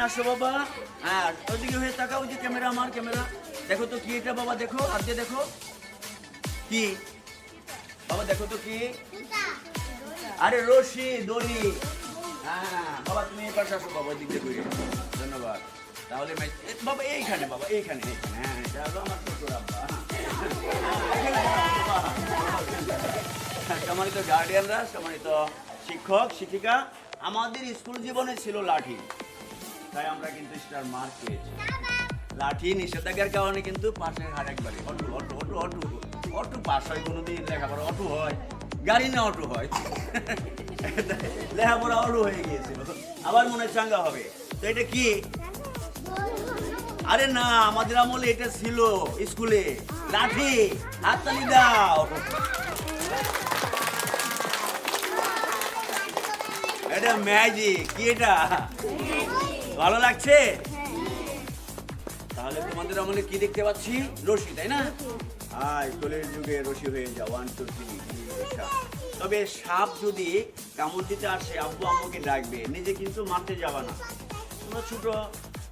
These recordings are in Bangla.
আসো বাবা। হ্যাঁ ওইদিকে হয়ে তাকাও, ওই যে ক্যামেরা, আমার ক্যামেরা। দেখো তো কি এটা বাবা, দেখো হাত দিয়ে দেখো কি বাবা, দেখো তো কি। আরে রশি, দড়ি। হ্যাঁ বাবা তুমি এই পাশে আসো বাবা, দিক দিয়ে ঘুরে। ধন্যবাদ। তাহলে বাবা এইখানে, বাবা এইখানে এইখানে। হ্যাঁ এটা হলো আমার ছোট আব্বা। সম্মানিত গার্ডিয়ানরা, সম্মানিত শিক্ষক শিক্ষিকা, আমাদের স্কুল জীবনে ছিল লাঠি, তাই আমরা কিন্তু স্টার মার্ক পেয়েছি। লাঠি নিষেধাজ্ঞার কারণে কিন্তু পাশের হার একবারে auto auto auto auto auto pass হয়, কোনোদিন লেখাপড়া অটো হয়, গাড়ি না অটো হয়। লেখাপড়া অটো হয়ে গিয়েছিল, আবার মনে চাঙ্গা হবে। তো এটা কি? আরে না, আমাদের আমলে এটা ছিল স্কুলে লাঠি। হাততালি দাও। এটা ম্যাজিক। কি এটা ভালো লাগছে? তাহলে তোমাদের আমলে কি দেখতে পাচ্ছি? রশি, তাই না? আয় কোলের যুগে রশি হয়ে যাও। 1 2 3। তবে সাপ যদি কামড় দিতে আসে, আব্বু আম্মুকে ডাকবে, নিজে কিন্তু মারতে যাবা না। তোমরা ছোট,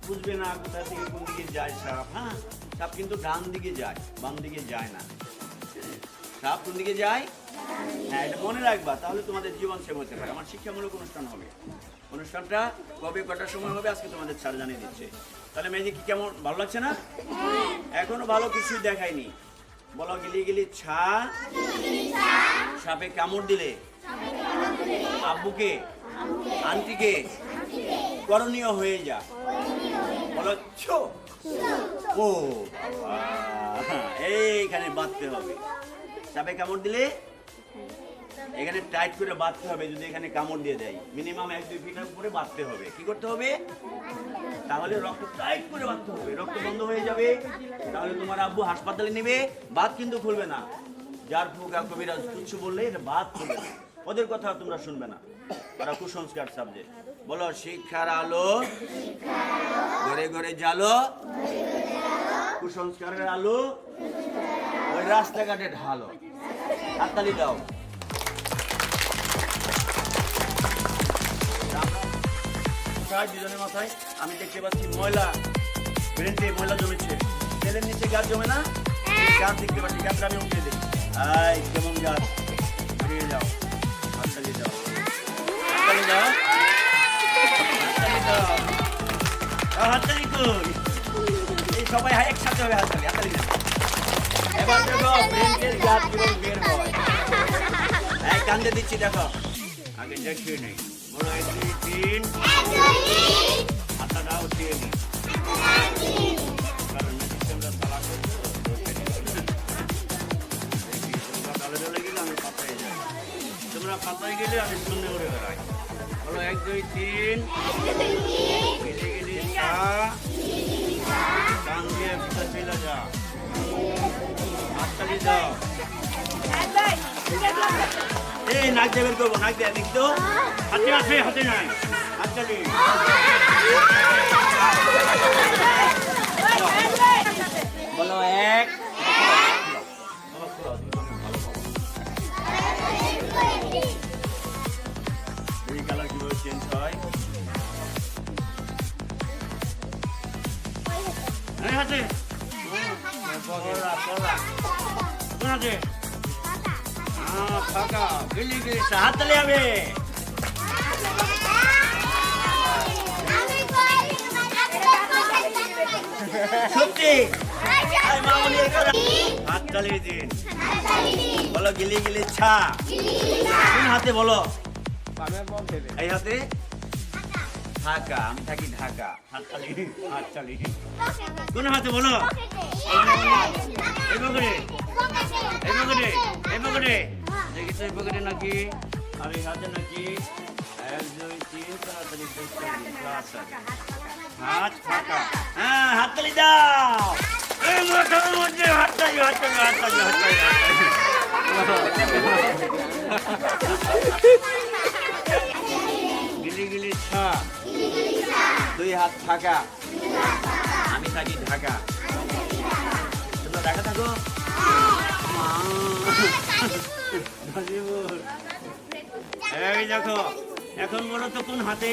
বুঝবে না কোথা থেকে কোন দিকে যায় সাপ। হ্যাঁ, সাপ কিন্তু ডান দিকে যায়, বাম দিকে যায় না। সাপ কোন দিকে যায়? হ্যাঁ, এটা মনে রাখবা, তাহলে তোমাদের জীবন সেভ হতে পারে। আমার শিক্ষামূলক অনুষ্ঠান হবে। অনুষ্ঠানটা কবে কটার সময় হবে আজকে তোমাদের স্যার জানিয়ে দিচ্ছে। তাহলে মেয়ে কি কেমন, ভালো লাগছে না? এখনো ভালো কিছু দেখায়নি। বলো, গিলি গিলি ছা, সাপে কামড় দিলে আব্বুকে আন্টিকে করণীয় হয়ে যা। বলো ছো। ও বাবা, এইখানে বাঁধতে হবে। সাপে কামড় দিলে এখানে টাইট করে বাঁধতে হবে। যদি এখানে কামড় দিয়ে দেয়, মিনিমাম 1-2 ফিটের উপরে বাঁধতে হবে। কি করতে হবে? তাহলে রক্ত টাইট করে বাঁধতে হবে, রক্ত বন্ধ হয়ে যাবে। তাহলে তোমার আব্বু হাসপাতালে নেবে, বাত কিন্তু খুলবে না। যার ফুকা কবিরাজ কিছু বললে এটা বাত খুলবে না। ওদের কথা তোমরা শুনবে না, ওরা কুসংস্কার সাবজেক্ট। বলো, শিক্ষার আলো ঘরে ঘরে জ্বালো, কুসংস্কারের আলো ওই রাস্তাঘাটে ঢালো। হাততালি দাও। দুজনের মাথায় আমি দেখতে পাচ্ছি ময়লা, ব্রেনটে ময়লা জমেছে। তেলের নিচে গাছ জমে না? গাছ দেখতে পাচ্ছি, গাছটা আমি উঠে দিই। আই কেমন গাছ, বেরিয়ে যাও। হাততালি দাও, হাততালি দাও, হাততালি দাও। হাততালি কই? এই সবাই একসাথে হবে হাততালি, হাততালি দাও। এবার দেখো ব্রেনটের গাছ কিরকম বের হয়। এক কান্দে দিচ্ছি, দেখো আগে দেখিয়ে নেই। বলো 1 2 3। হাতটা উঠিয়ে নি, কারণ সিস্টেমটা চালা করছো। তোমরা ডালে ডালে গেলে আমি পাতায় যাই, তোমরা পাতায় গেলে আমি শূন্য করে বেড়াই। বলো 1 2 3। গেলে গেলে চা, কান দিয়ে ভিতর ফেলে যা। হাততালি দাও। এই নাক দিয়ে বের করবো, নাক দিয়ে দেখতো। হাতে আছে, হাতে নাই। হাততালি। বলো 1। এই কালার কিভাবে চেঞ্জ হয়? এই হাতে কোন হাতে? ফাঁকা। গিলি গিলি হাততালি হবে। সত্যি হাততালি দিন। বলো গিলি গিলি ছা। কোন হাতে বলো? এই হাতে ঢাকা, আমি থাকি ঢাকা। হাততালি, হাততালি। কোন হাতে বলো? এই পকেটে, এই পকেটে, এই পকেটে। দেখি তো এই পকেটে নাকি আর এই হাতে নাকি? 1 2 3 তাড়াতাড়ি হাত ফাঁকা। হ্যাঁ, হাততালি দাও। এই মাথার মধ্যে হাততালি, হাততালি, হাততালি, হাততালি, হাততালি। গিলি গিলি ছা, 2 হাত ফাঁকা। আমি থাকি ঢাকা। তোমরা ঢাকা থাকো? এই দেখো, এখন বলো তো কোন হাতে?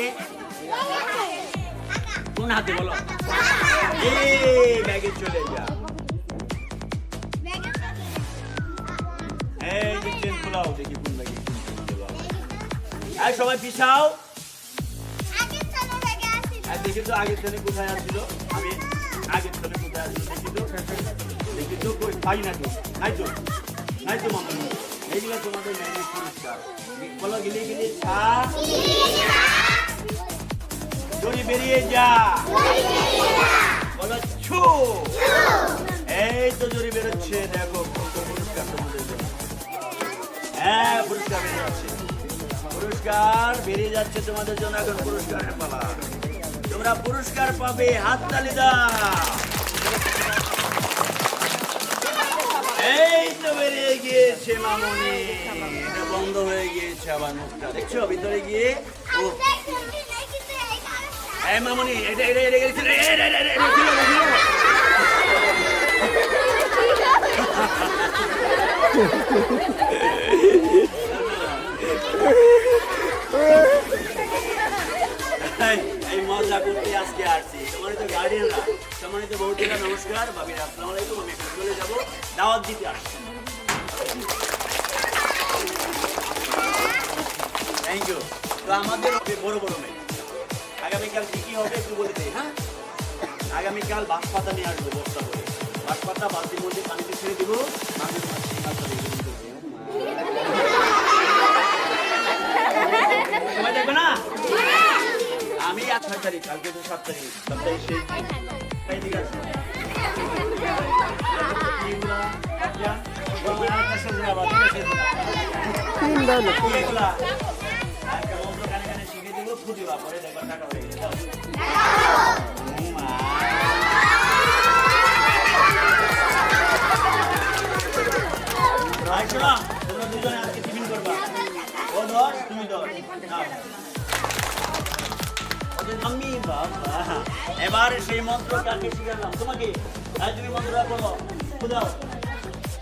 কোন হাতে বলো? এই ব্যাগে চলে যা। এই যে চেন খোলাও, দেখি কোন ব্যাগে কোন চেন খোলাও। এই সবাই পিছাও। আর দেখি তো আগের ট্রেনে কোথায় আসছিল? আমি আগের ট্রেনে কোথায় আসছিল দেখি তো কই পাই না তো, নাই তো, নাই তো মামা। এইগুলো তোমাদের ম্যানেজ পুরস্কার। বলো গিলে গিলে ছা, দড়ি বেরিয়ে যা, বলো ছু। এই তো জড়ি বেরোচ্ছে, দেখো কত পুরস্কার তোমাদের জন্য। হ্যাঁ পুরস্কার বেরিয়ে যাচ্ছে, পুরস্কার বেরিয়ে যাচ্ছে তোমাদের জন্য। এখন পুরস্কারের পালা, তোমরা পুরস্কার পাবে। হাততালি দাও। এই তো বেরিয়ে গিয়েছে মামনি, এটা বন্ধ হয়ে গিয়েছে আবার মুখটা, দেখছো ভিতরে গিয়ে। ও এই মামনি, এটা এটা এটা এটা এই মজা করতে আজকে আসছি। সম্মানিত গার্ডিয়ানরা, সম্মানিত বৌদিরা, নমস্কার। ভাবিরা আসসালামু আলাইকুম। আমি এখন চলে যাবো, দাওয়াত দিতে আসছি। Thank you. তো আমাদের বড় বড় মেয়ে আগামীকাল কি হবে একটু বলে দিই। হ্যাঁ, আগামীকাল বাঁশপাতা নিয়ে আসবো বস্তা করে। বাঁশপাতা বালতির মধ্যে পানিতে ছেড়ে দেবো। সময় দেখবে না? আমি 8 তারিখ, কালকে তো 7 তারিখ, সপ্তাহে শেষ। ঠিক আছে, শিখে দেবো, ফুটিবা পরে দেখবার টাকা হয়ে গেছে। তোমরা দুজনে আজকে টিফিন করবা। ও ধর, তুমি ধর। আমি বাবা, এবার সেই মন্ত্র কাকে শিখালাম তোমাকে? আর তুমি মন্ত্রটা বলো, বুঝাও।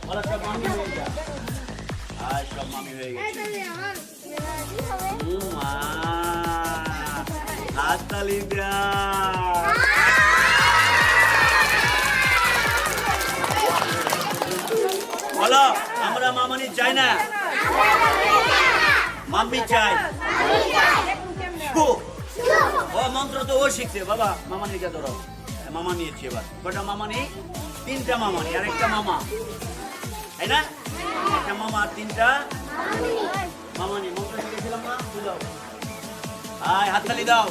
বলো সব মামি হয়ে যা। আর সব মামি হয়ে গেছে। হাততালি দাও। বলো, আমরা মামানি চাই না, মাম্মি চাই। ও মন্ত্র তো ও শিখছে বাবা। মামা নিকে ধরো, মামা নিয়েছি এবার। কটা মামা নেই? 3টা মামা নেই, আর একটা মামা, তাই না? একটা মামা আর 3টা মামা নেই। মন্ত্র শিখেছিলাম না, বুঝাও। হাততালি দাও।